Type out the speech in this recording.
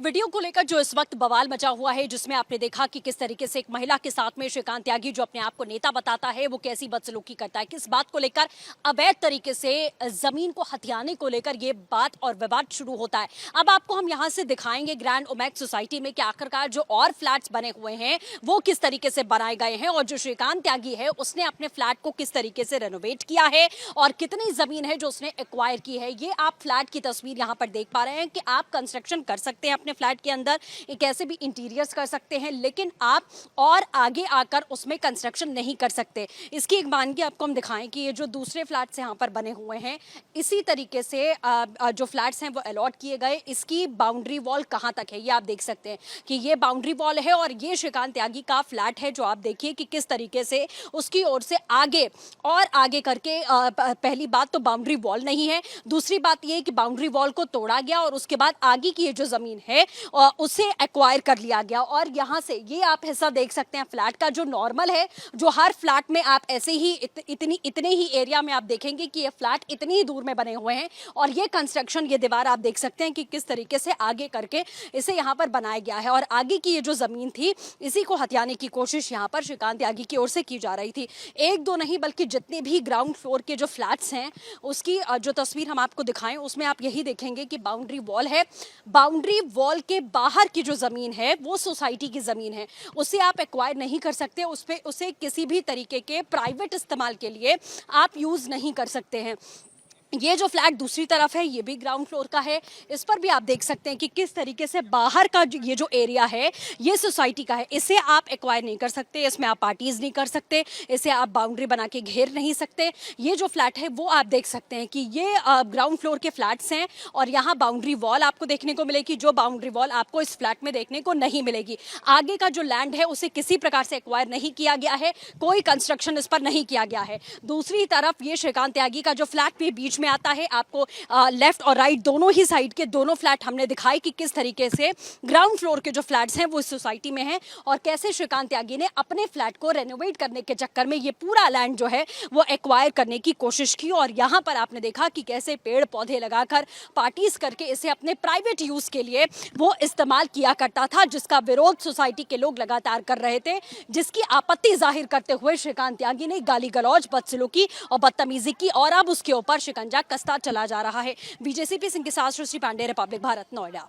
Video को लेकर जो इस वक्त बवाल मचा हुआ है, जिसमें आपने देखा कि किस तरीके से एक महिला के साथ में श्रीकांत त्यागी जो अपने आप को नेता बताता है वो कैसी बदसलूकी करता है, किस बात को लेकर अवैध तरीके से जमीन को हथियाने को लेकर ये बात और विवाद शुरू होता है। अब आपको हम यहाँ से दिखाएंगे ग्रैंड ओमेक्स सोसाइटी में कि आखिरकार जो और फ्लैट्स बने हुए हैं वो किस तरीके से बनाए गए हैं और जो श्रीकांत त्यागी है उसने अपने फ्लैट को किस तरीके से रेनोवेट किया है और कितनी जमीन है जो उसने एक्वायर की है। ये आप फ्लैट की तस्वीर यहाँ पर देख पा रहे हैं कि आप कंस्ट्रक्शन कर सकते हैं अपने फ्लैट के अंदर, एक ऐसे भी इंटीरियर्स कर सकते हैं, लेकिन आप और आगे आकर उसमें कंस्ट्रक्शन नहीं कर सकते। इसकी एक मानगी आपको हम दिखाएं कि ये जो दूसरे फ्लैट्स यहाँ पर बने हुए हैं इसी तरीके से जो फ्लैट्स हैं वो अलॉट किए गए। इसकी बाउंड्री वॉल कहाँ तक है ये आप देख सकते हैं कि ये बाउंड्री वॉल है और ये श्रीकांत त्यागी का फ्लैट है जो आप देखिए कि किस तरीके से उसकी ओर से आगे और आगे करके पहली बात तो बाउंड्री वॉल नहीं है, दूसरी बात ये कि बाउंड्री वॉल को तोड़ा गया और उसके बाद आगे की ये जो जमीन है उसे एक्वायर कर लिया गया। और यहाँ से ये आप हिस्सा देख सकते हैं फ्लैट का जो नॉर्मल है, जो हर फ्लैट में आप ऐसे ही इतने ही एरिया में आप देखेंगे कि ये फ्लैट इतनी ही दूर में बने हुए हैं और ये कंस्ट्रक्शन, ये दीवार आप देख सकते हैं कि किस तरीके से आगे करके इसे यहाँ पर बनाया गया है और आगे की ये जो जमीन थी इसी को हथियाने की कोशिश यहाँ पर श्रीकांत त्यागी की ओर से की जा रही थी। एक दो नहीं बल्कि जितने भी ग्राउंड फ्लोर के जो फ्लैट्स हैं उसकी जो तस्वीर हम आपको दिखाएं उसमें आप यही देखेंगे कि बाउंड्री वॉल है, बाउंड्री वॉल के बाहर की जो जमीन है वो सोसाइटी की जमीन है, उसे आप एक्वायर नहीं कर सकते, उसे किसी भी तरीके के प्राइवेट इस्तेमाल के लिए आप यूज नहीं कर सकते हैं। ये जो फ्लैट दूसरी तरफ है ये भी ग्राउंड फ्लोर का है, इस पर भी आप देख सकते हैं कि किस तरीके से बाहर का ये जो एरिया है ये सोसाइटी का है, इसे आप एक्वायर नहीं कर सकते, इसमें आप पार्टीज नहीं कर सकते, इसे आप बाउंड्री बना के घेर नहीं सकते। ये जो फ्लैट है वो आप देख सकते हैं कि ये ग्राउंड फ्लोर के फ्लैट्स हैं और यहाँ बाउंड्री वॉल आपको देखने को मिलेगी, जो बाउंड्री वॉल आपको इस फ्लैट में देखने को नहीं मिलेगी। आगे का जो लैंड है उसे किसी प्रकार से एक्वायर नहीं किया गया है, कोई कंस्ट्रक्शन इस पर नहीं किया गया है। दूसरी तरफ ये श्रीकांत त्यागी का जो फ्लैट भी बीच में आता है, आपको लेफ्ट और राइट दोनों ही साइड के दोनों फ्लैट हमने दिखाए कि किस तरीके से ग्राउंड फ्लोर के जो फ्लैट्स हैं वो इस सोसाइटी में हैं और कैसे श्रीकांत त्यागी ने अपने फ्लैट को रेनोवेट करने के चक्कर में ये पूरा लैंड जो है वो एक्वायर करने की कोशिश की और यहाँ पर आपने देखा कि कैसे पेड़ पौधे लगाकर पार्टीज करके इसे अपने प्राइवेट यूज के लिए वो इस्तेमाल किया करता था, जिसका विरोध सोसाइटी के लोग लगातार कर रहे थे, जिसकी आपत्ति जाहिर करते हुए श्रीकांत त्यागी ने गाली गलौज, बदसलूकी और बदतमीजी की और अब उसके ऊपर शिकंजा कसता चला जा रहा है। बीजेसीपी सिंह के साथ श्री पांडे, रिपब्लिक भारत, नोएडा।